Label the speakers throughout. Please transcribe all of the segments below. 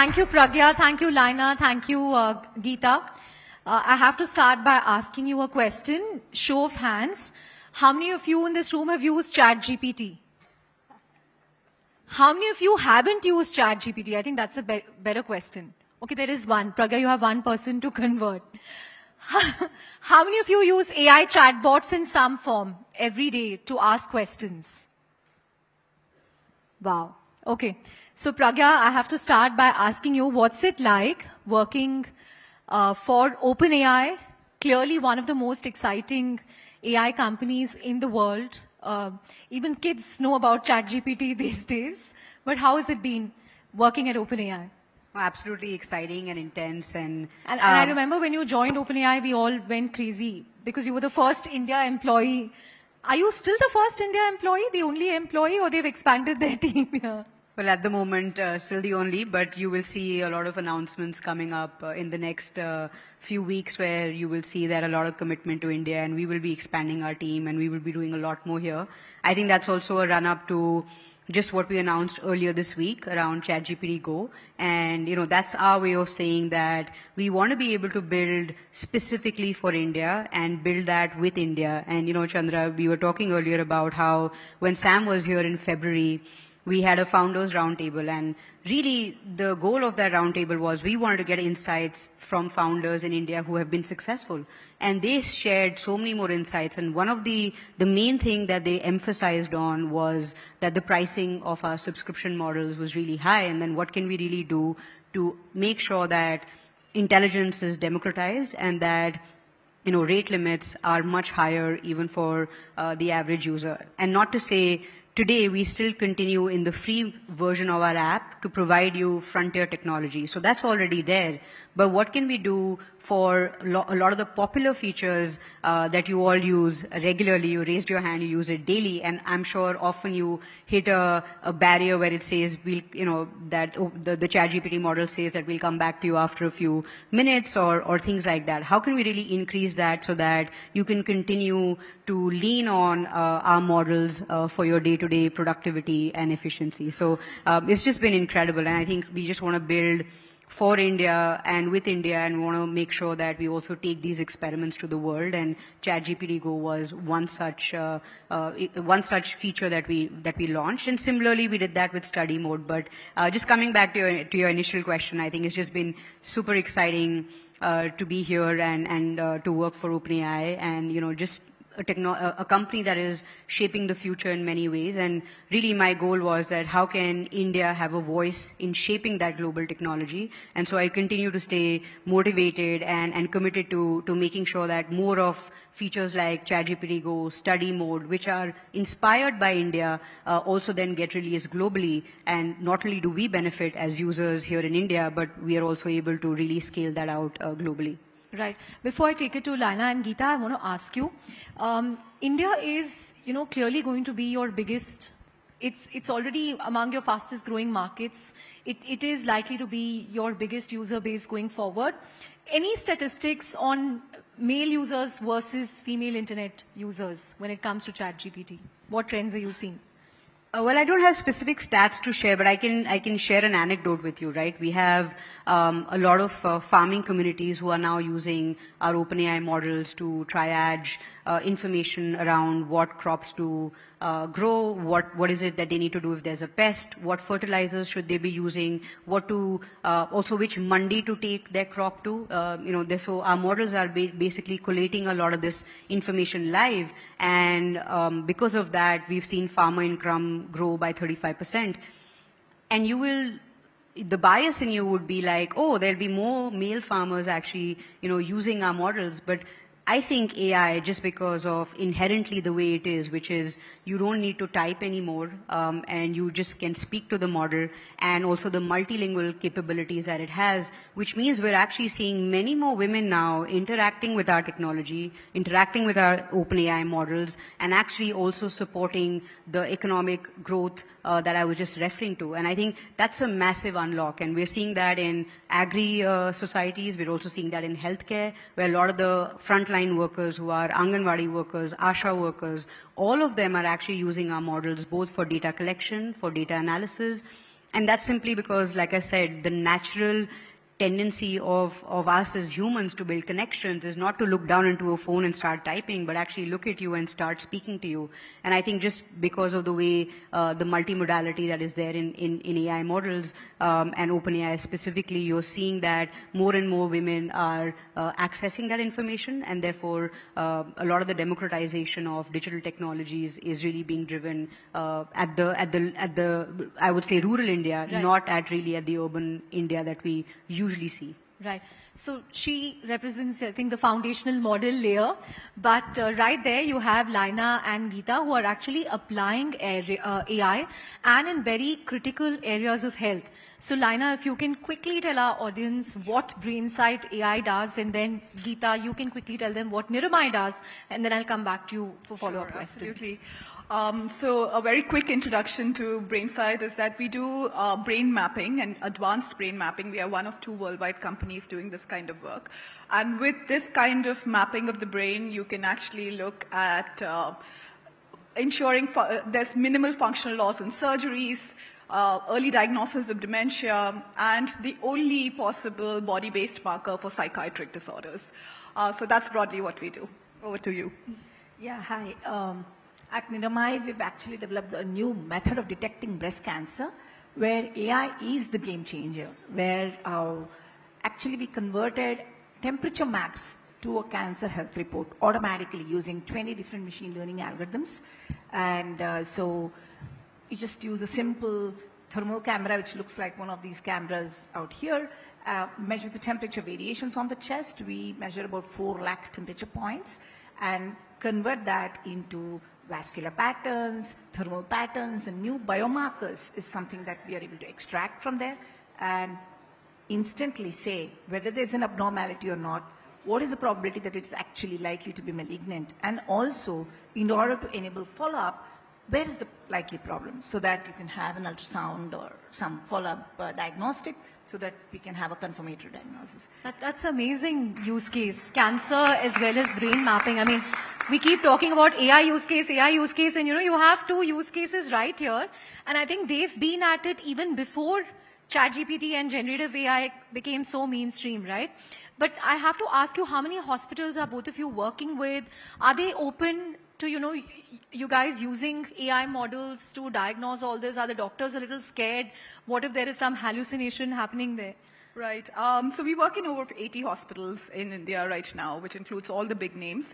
Speaker 1: Thank you, Pragya. Thank you, Laina. Thank you, Geeta. I have to start by asking you a question. Show of hands. How many of you in this room have used ChatGPT? How many of you haven't used ChatGPT? I think that's a better question. Okay, there is one. Pragya, you have one person to convert. How many of you use AI chatbots in some form every day to ask questions? Wow. Okay. So Pragya, I have to start by asking you, what's it like working for OpenAI, clearly one of the most exciting AI companies in the world. Even kids know about ChatGPT these days. But how has it been working at OpenAI?
Speaker 2: Absolutely exciting and intense. And
Speaker 1: I remember when you joined OpenAI, we all went crazy because you were the first India employee. Are you still the first India employee, the only employee, or they've expanded their team here?
Speaker 2: Well, at the moment, still the only, but you will see a lot of announcements coming up in the next few weeks where you will see that a lot of commitment to India, and we will be expanding our team and we will be doing a lot more here. I think that's also a run-up to just what we announced earlier this week around ChatGPT Go. And, that's our way of saying that we want to be able to build specifically for India and build that with India. And, Chandra, we were talking earlier about how when Sam was here in February, we had a founders roundtable, and really the goal of that roundtable was we wanted to get insights from founders in India who have been successful. And they shared so many more insights. And one of the main thing that they emphasized on was that the pricing of our subscription models was really high. And then what can we really do to make sure that intelligence is democratized and that rate limits are much higher even for the average user. And not to say today, we still continue in the free version of our app to provide you frontier technology. So that's already there. But what can we do for a lot of the popular features that you all use regularly? You raised your hand, you use it daily, and I'm sure often you hit a barrier where it says, that the ChatGPT model says that we'll come back to you after a few minutes or things like that. How can we really increase that so that you can continue to lean on our models for your day-to-day productivity and efficiency? So it's just been incredible, and I think we just want to build for India and with India, and want to make sure that we also take these experiments to the world. And ChatGPT Go was one such feature that we launched. And similarly, we did that with study mode. But just coming back to your initial question, I think it's just been super exciting to be here and to work for OpenAI, and just a company that is shaping the future in many ways. And really my goal was that how can India have a voice in shaping that global technology? And so I continue to stay motivated and committed to making sure that more of features like ChatGPT Go, study mode, which are inspired by India, also then get released globally. And not only do we benefit as users here in India, but we are also able to really scale that out globally.
Speaker 1: Right. Before I take it to Laina and Geeta, I want to ask you, India is, clearly going to be your biggest, it's already among your fastest growing markets. It is likely to be your biggest user base going forward. Any statistics on male users versus female internet users when it comes to ChatGPT? What trends are you seeing?
Speaker 2: Well, I don't have specific stats to share, but I can share an anecdote with you, right? We have a lot of farming communities who are now using our OpenAI models to triage information around what crops to grow, what is it that they need to do if there's a pest, what fertilizers should they be using, also which mandi to take their crop to. So our models are basically collating a lot of this information live, and because of that, we've seen farmer income grow by 35%. And the bias in you would be like, oh, there'll be more male farmers actually, using our models. But I think AI, just because of inherently the way it is, which is you don't need to type anymore, and you just can speak to the model, and also the multilingual capabilities that it has, which means we're actually seeing many more women now interacting with our technology, interacting with our OpenAI models, and actually also supporting the economic growth that I was just referring to. And I think that's a massive unlock. And we're seeing that in agri societies. We're also seeing that in healthcare, where a lot of the frontline workers who are Anganwadi workers, ASHA workers, all of them are actually using our models both for data collection, for data analysis, And that's simply because, like I said, the natural tendency of us as humans to build connections is not to look down into a phone and start typing, but actually look at you and start speaking to you. And I think just because of the way the multimodality that is there in AI models and OpenAI specifically, you're seeing that more and more women are accessing that information, and therefore a lot of the democratization of digital technologies is really being driven at the I would say rural India,
Speaker 1: Right.
Speaker 2: not really at the urban India that we usually see.
Speaker 1: Right. So she represents, I think, the foundational model layer. But right there, you have Laina and Geeta, who are actually applying AI and in very critical areas of health. So Laina, if you can quickly tell our audience what BrainSight AI does, and then Geeta, you can quickly tell them what Niramai does, and then I'll come back to you for follow-up
Speaker 3: Sure,
Speaker 1: questions.
Speaker 3: absolutely. So a very quick introduction to BrainSight is that we do brain mapping and advanced brain mapping. We are one of 2 worldwide companies doing this kind of work. And with this kind of mapping of the brain, you can actually look at ensuring there's minimal functional loss in surgeries, early diagnosis of dementia, and the only possible body-based marker for psychiatric disorders. So that's broadly what we do. Over to you.
Speaker 4: Yeah, hi. At Niramai, we've actually developed a new method of detecting breast cancer where AI is the game changer, where actually we converted temperature maps to a cancer health report automatically using 20 different machine learning algorithms. And so you just use a simple thermal camera, which looks like one of these cameras out here, measure the temperature variations on the chest. We measure about 4 lakh temperature points and convert that into vascular patterns, thermal patterns, and new biomarkers is something that we are able to extract from there and instantly say whether there's an abnormality or not, what is the probability that it's actually likely to be malignant, and also in order to enable follow-up, where is the likely problem, so that you can have an ultrasound or some follow-up diagnostic so that we can have a confirmatory diagnosis.
Speaker 1: That's amazing use case. Cancer as well as brain mapping. I mean, we keep talking about AI use case, and you have 2 use cases right here. And I think they've been at it even before ChatGPT and generative AI became so mainstream, right? But I have to ask you, how many hospitals are both of you working with? Are they open to, you guys using AI models to diagnose all this? Are the doctors a little scared? What if there is some hallucination happening there?
Speaker 3: Right. So we work in over 80 hospitals in India right now, which includes all the big names.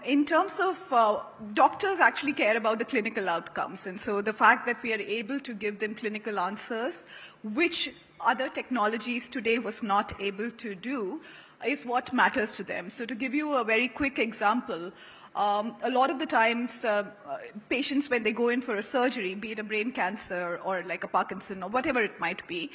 Speaker 3: In terms of doctors actually care about the clinical outcomes. And so the fact that we are able to give them clinical answers, which other technologies today was not able to do, is what matters to them. So to give you a very quick example, a lot of the times, patients, when they go in for a surgery, be it a brain cancer or like a Parkinson or whatever it might be,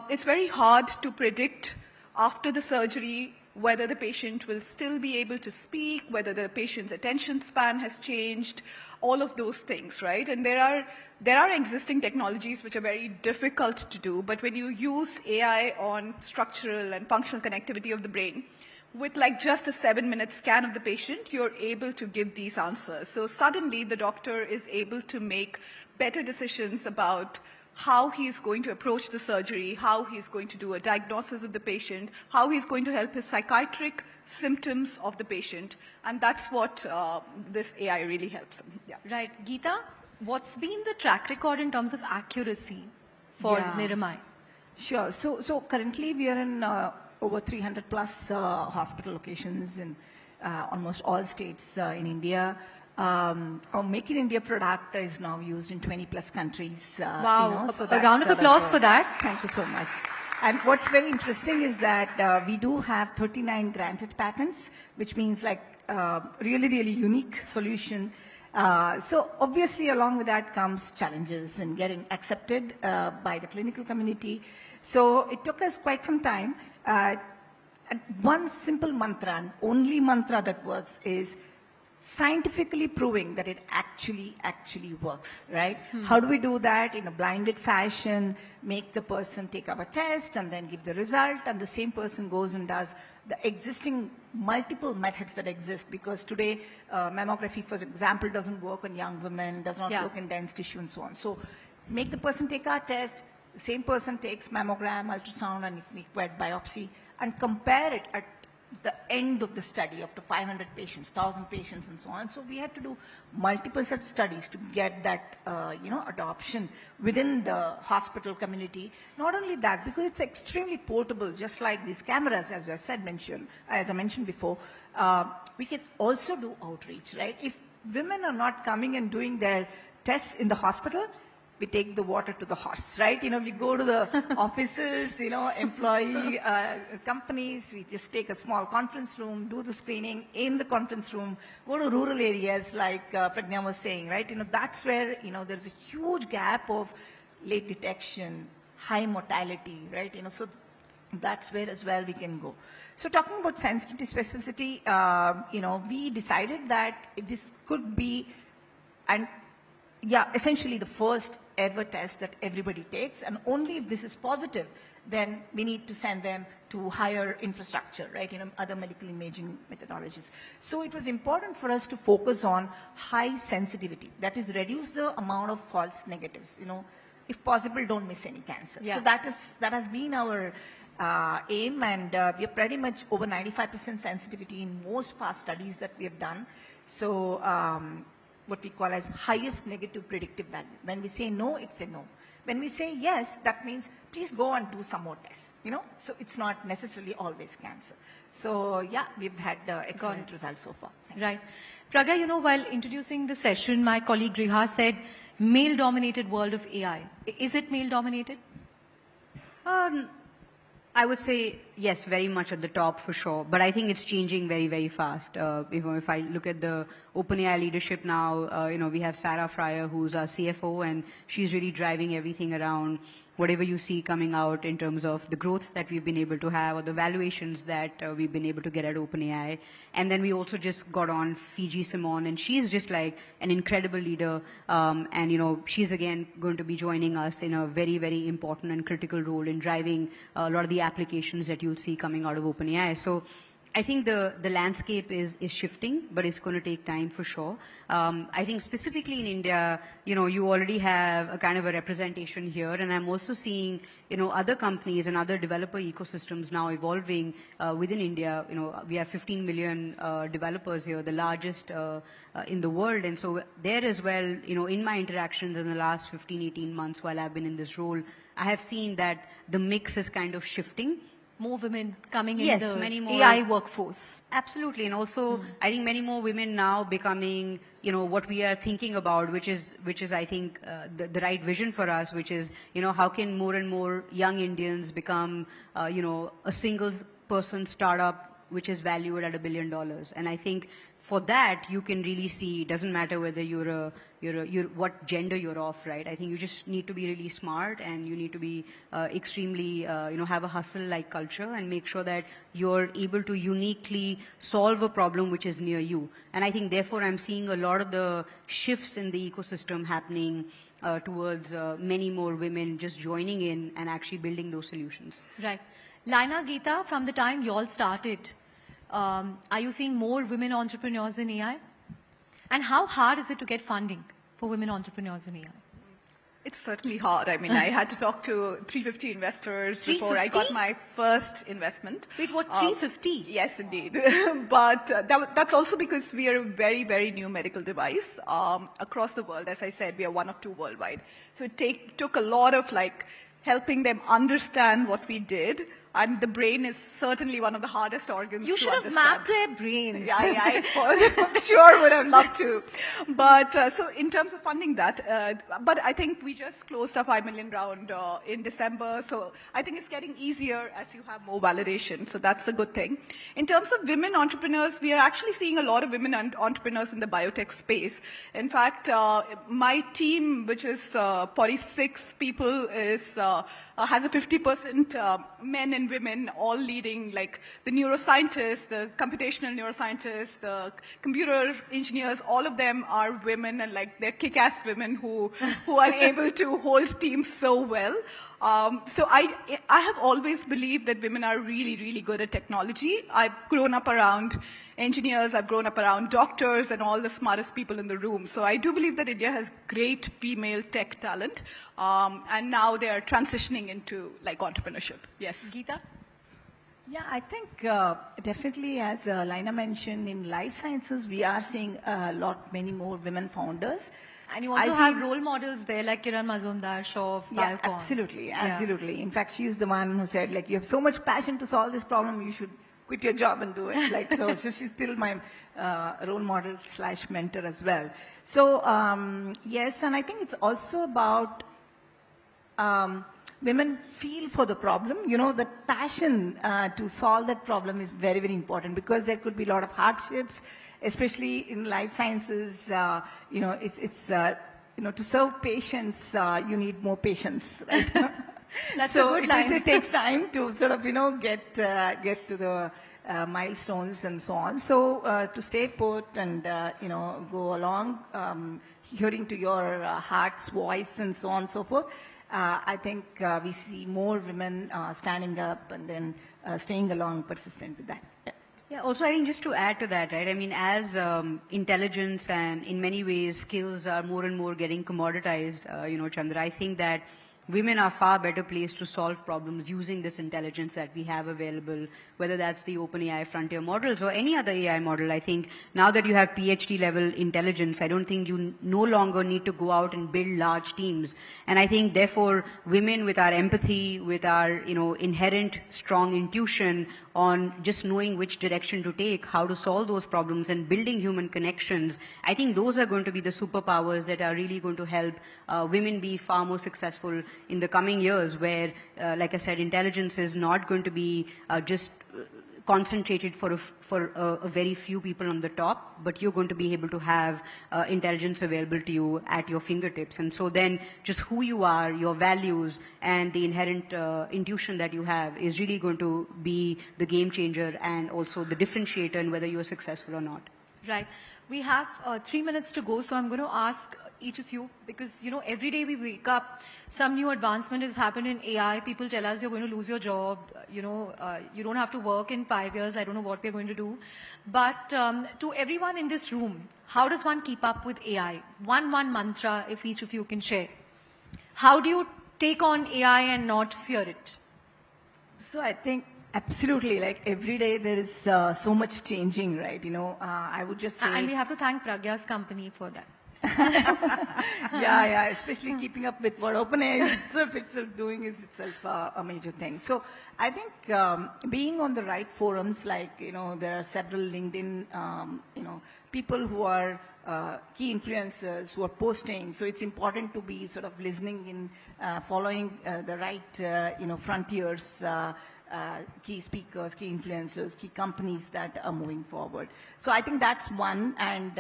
Speaker 3: it's very hard to predict after the surgery whether the patient will still be able to speak, whether the patient's attention span has changed, all of those things, right? And there are existing technologies which are very difficult to do, but when you use AI on structural and functional connectivity of the brain, with like just a 7-minute scan of the patient, you're able to give these answers. So suddenly the doctor is able to make better decisions about how he's going to approach the surgery, how he's going to do a diagnosis of the patient, how he's going to help his psychiatric symptoms of the patient. And that's what this AI really helps him. Yeah.
Speaker 1: Right. Geeta, what's been the track record in terms of accuracy for
Speaker 4: Yeah.
Speaker 1: Niramai?
Speaker 4: Sure. So currently we are in over 300 plus hospital locations in almost all states in India. Our Make in India product is now used in 20 plus countries.
Speaker 1: Wow.
Speaker 4: So
Speaker 1: A
Speaker 4: that's
Speaker 1: round of
Speaker 4: sort
Speaker 1: applause for that.
Speaker 4: Thank you so much. And what's very interesting is that we do have 39 granted patents, which means like really, really unique solution. So obviously along with that comes challenges in getting accepted by the clinical community. So it took us quite some time. And one simple mantra, and only mantra that works, is scientifically proving that it actually works, right? How do we do that in a blinded fashion, make the person take up a test and then give the result, and the same person goes and does the existing multiple methods that exist, because today mammography, for example, doesn't work on young women, does not
Speaker 1: Yeah.
Speaker 4: work in dense tissue and so on. So make the person take our test, the same person takes mammogram, ultrasound, and if required biopsy, and compare it at the end of the study after 500 patients, 1,000 patients, and so on. So we had to do multiple such studies to get that, adoption within the hospital community. Not only that, because it's extremely portable, just like these cameras, as I mentioned before, we can also do outreach, right? If women are not coming and doing their tests in the hospital, we take the water to the horse, right? We go to the offices, employee companies, we just take a small conference room, do the screening in the conference room, go to rural areas like Pragna was saying, right? That's where, there's a huge gap of late detection, high mortality, right? So that's where as well we can go. So talking about sensitivity, specificity, we decided that this could be, essentially the first ever test that everybody takes, and only if this is positive, then we need to send them to higher infrastructure, right, other medical imaging methodologies. So it was important for us to focus on high sensitivity, that is reduce the amount of false negatives, if possible, don't miss any cancer.
Speaker 1: Yeah.
Speaker 4: So that has been our aim, and we are pretty much over 95% sensitivity in most past studies that we have done. So what we call as highest negative predictive value. When we say no, it's a no. When we say yes, that means please go and do some more tests, So it's not necessarily always cancer. So yeah, we've had excellent results so far.
Speaker 1: Right. Pragya, while introducing the session, my colleague Riha said, male-dominated world of AI. Is it male-dominated?
Speaker 2: I would say yes, very much at the top for sure. But I think it's changing very, very fast. If I look at the OpenAI leadership now, we have Sarah Fryer, who's our CFO, and she's really driving everything around whatever you see coming out in terms of the growth that we've been able to have or the valuations that we've been able to get at OpenAI. And then we also just got on Fiji Simon, and she's just like an incredible leader. And, she's again going to be joining us in a very, very important and critical role in driving a lot of the applications that you'll see coming out of OpenAI. So I think the landscape is shifting, but it's going to take time for sure. I think specifically in India, you already have a kind of a representation here, and I'm also seeing, other companies and other developer ecosystems now evolving within India. We have 15 million developers here, the largest in the world. And so there as well, in my interactions in the last 15, 18 months while I've been in this role, I have seen that the mix is kind of shifting.
Speaker 1: More women coming
Speaker 2: yes,
Speaker 1: in the
Speaker 2: many more,
Speaker 1: AI workforce.
Speaker 2: Absolutely. And also, I think many more women now becoming, what we are thinking about, which is I think, the right vision for us, which is, how can more and more young Indians become, a single person startup which is valued at $1 billion. And I think for that, you can really see, it doesn't matter whether you're what gender you're of, right? I think you just need to be really smart, and you need to be extremely, have a hustle-like culture and make sure that you're able to uniquely solve a problem which is near you. And I think, therefore, I'm seeing a lot of the shifts in the ecosystem happening towards many more women just joining in and actually building those solutions.
Speaker 1: Right. Laina, Geeta, from the time you all started, are you seeing more women entrepreneurs in AI? And how hard is it to get funding for women entrepreneurs in AI?
Speaker 3: It's certainly hard. I mean, I had to talk to 350 investors before I
Speaker 1: 350?
Speaker 3: got my first investment.
Speaker 1: Wait, what, 350?
Speaker 3: Yes, indeed. But that's also because we are a very, very new medical device across the world. As I said, we are one of two worldwide. So it took a lot of helping them understand what we did. And the brain is certainly one of the hardest organs
Speaker 1: You
Speaker 3: to
Speaker 1: should have
Speaker 3: understand.
Speaker 1: mapped their brains.
Speaker 3: Yeah, I sure would have loved to. But so in terms of funding that, but I think we just closed a $5 million round in December. So I think it's getting easier as you have more validation. So that's a good thing. In terms of women entrepreneurs, we are actually seeing a lot of women entrepreneurs in the biotech space. In fact, my team, which is 46 people, is has a 50% men and women, all leading, like the neuroscientists, the computational neuroscientists, the computer engineers. All of them are women, and they're kick-ass women who are able to hold teams so well. So I have always believed that women are really, really good at technology. I've grown up around engineers, I've grown up around doctors and all the smartest people in the room. So I do believe that India has great female tech talent. And now they are transitioning into like entrepreneurship. Yes.
Speaker 1: Geeta?
Speaker 4: Yeah, I think definitely, as Laina mentioned, in life sciences, we are seeing many more women founders.
Speaker 1: And you also
Speaker 4: I
Speaker 1: have
Speaker 4: feel-
Speaker 1: role models there like Kiran Mazumdar, Shaw of
Speaker 4: Yeah,
Speaker 1: Biocon.
Speaker 4: absolutely,
Speaker 1: Yeah.
Speaker 4: absolutely. In fact, she's the one who said, like, you have so much passion to solve this problem, you should quit your job and do it. Like, so she's still my role model / mentor as well. So, yes, and I think it's also about women feel for the problem. You know, the passion to solve that problem is very, very important because there could be a lot of hardships, especially in life sciences. You know, it's you know, to serve patients, you need more patience. Right?
Speaker 1: That's
Speaker 4: So
Speaker 1: a good line.
Speaker 4: it takes time to sort of, you know, get to the milestones and so on. So to stay put and, you know, go along, hearing to your heart's voice and so on and so forth, I think we see more women standing up and then staying along, persistent with that. Yeah.
Speaker 2: Yeah, also I think just to add to that, right, I mean, as intelligence and in many ways skills are more and more getting commoditized, you know, Chandra, I think that women are far better placed to solve problems using this intelligence that we have available, whether that's the OpenAI frontier models or any other AI model. I think now that you have PhD level intelligence, I don't think you no longer need to go out and build large teams. And I think therefore women with our empathy, with our, you know, inherent strong intuition on just knowing which direction to take, how to solve those problems and building human connections, I think those are going to be the superpowers that are really going to help women be far more successful in the coming years where, like I said, intelligence is not going to be just concentrated for a very few people on the top, but you're going to be able to have intelligence available to you at your fingertips. And so then just who you are, your values, and the inherent intuition that you have is really going to be the game changer and also the differentiator in whether you're successful or not.
Speaker 1: Right. We have 3 minutes to go, so I'm going to ask each of you, because, you know, every day we wake up, some new advancement has happened in AI. People tell us you're going to lose your job, you know, you don't have to work in 5 years. I don't know what we're going to do. But to everyone in this room, how does one keep up with AI? One mantra, if each of you can share. How do you take on AI and not fear it?
Speaker 4: So I think absolutely, like every day there is so much changing, right? You know, I would just say...
Speaker 1: And we have to thank Pragya's company for that.
Speaker 4: yeah, especially keeping up with what OpenAI itself doing is itself a major thing. So I think being on the right forums, like, you know, there are several LinkedIn, you know, people who are key influencers who are posting. So it's important to be sort of listening in, following the right, you know, frontiers, key speakers, key influencers, key companies that are moving forward. So I think that's one. And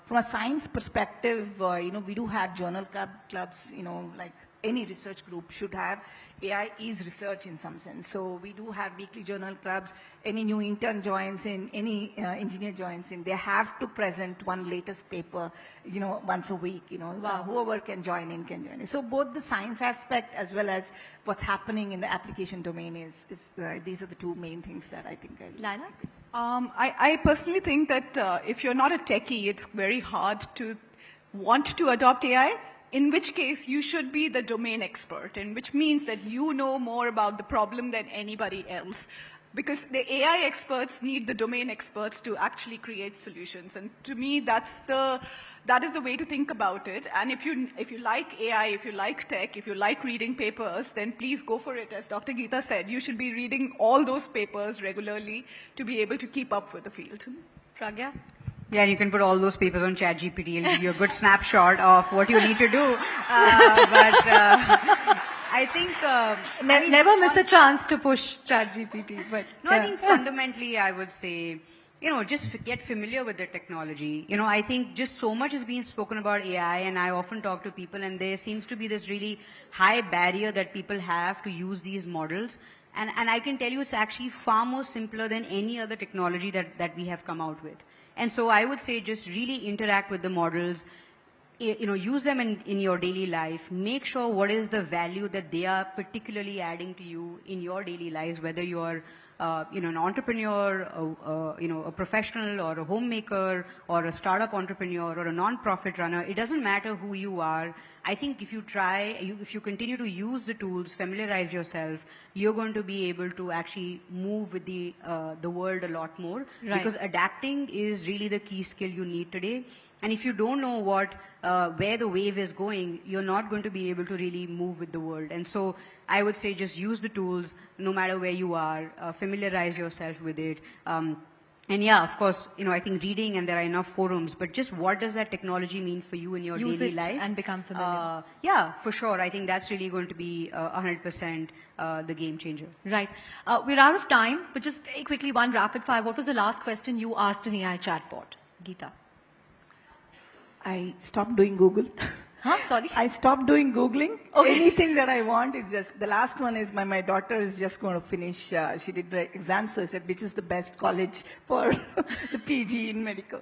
Speaker 4: from a science perspective, you know, we do have journal clubs, you know, like any research group should have. AI is research in some sense. So we do have weekly journal clubs. Any new intern joins in, any engineer joins in, they have to present one latest paper, you know, once a week, you know,
Speaker 1: Wow.
Speaker 4: whoever can join in can join in. So both the science aspect as well as what's happening in the application domain is these are the two main things that I think I
Speaker 1: Lana?
Speaker 3: I personally think that if you're not a techie, it's very hard to want to adopt AI, in which case you should be the domain expert, and which means that you know more about the problem than anybody else. Because the AI experts need the domain experts to actually create solutions. And to me, that is the way to think about it. And if you like AI, if you like tech, if you like reading papers, then please go for it. As Dr. Geeta said, you should be reading all those papers regularly to be able to keep up with the field.
Speaker 1: Pragya?
Speaker 2: Yeah, and you can put all those papers on ChatGPT and give you a good snapshot of what you need to do. I think...
Speaker 1: Never miss a chance to push ChatGPT. But
Speaker 2: No, I think fundamentally I would say, you know, just get familiar with the technology. You know, I think just so much is being spoken about AI, and I often talk to people, and there seems to be this really high barrier that people have to use these models. And I can tell you it's actually far more simpler than any other technology that we have come out with. And so I would say just really interact with the models, use them in your daily life. Make sure what is the value that they are particularly adding to you in your daily lives, whether you're an entrepreneur, a professional or a homemaker or a startup entrepreneur or a non-profit runner. It doesn't matter who you are. I think if you if you continue to use the tools, familiarize yourself, you're going to be able to actually move with the world a lot more.
Speaker 1: Right.
Speaker 2: Because adapting is really the key skill you need today. And if you don't know where the wave is going, you're not going to be able to really move with the world. And so I would say just use the tools no matter where you are, familiarize yourself with it. And yeah, of course, I think reading, and there are enough forums, but just what does that technology mean for you in your
Speaker 1: Use
Speaker 2: daily
Speaker 1: it
Speaker 2: life?
Speaker 1: and become familiar.
Speaker 2: Yeah, for sure. I think that's really going to be 100% the game changer.
Speaker 1: Right. We're out of time, but just very quickly, one rapid fire. What was the last question you asked an AI chatbot? Geeta.
Speaker 4: I stopped doing Google.
Speaker 1: Huh? Sorry?
Speaker 4: I stopped doing Googling.
Speaker 1: Okay.
Speaker 4: Anything that I want is just, the last one is my daughter is just going to finish, she did the exam, so I said, which is the best college for the PG in medical.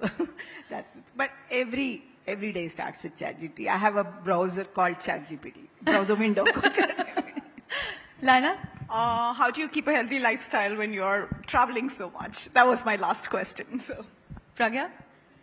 Speaker 4: That's it. But every day starts with ChatGPT. I have a browser called ChatGPT, browser window called ChatGPT.
Speaker 1: Laina?
Speaker 3: How do you keep a healthy lifestyle when you're traveling so much? That was my last question. So,
Speaker 1: Pragya?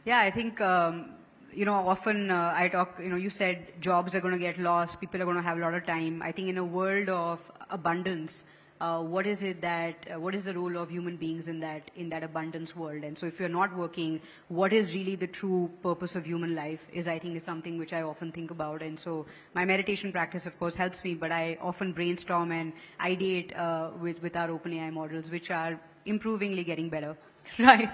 Speaker 2: Yeah, I think, often I talk, you said jobs are going to get lost, people are going to have a lot of time. I think in a world of abundance, what is the role of human beings in that abundance world? And so if you're not working, what is really the true purpose of human life is something which I often think about. And so my meditation practice, of course, helps me, but I often brainstorm and ideate with our OpenAI models, which are improvingly getting better.
Speaker 1: Right.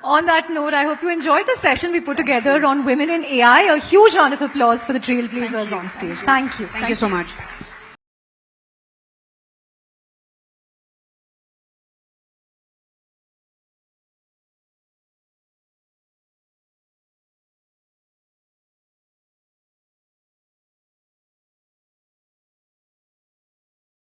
Speaker 1: On that note, I hope you enjoyed the session we put together on women in AI. A huge round of applause for the trailblazers on stage. Thank you.
Speaker 2: Thank you so much.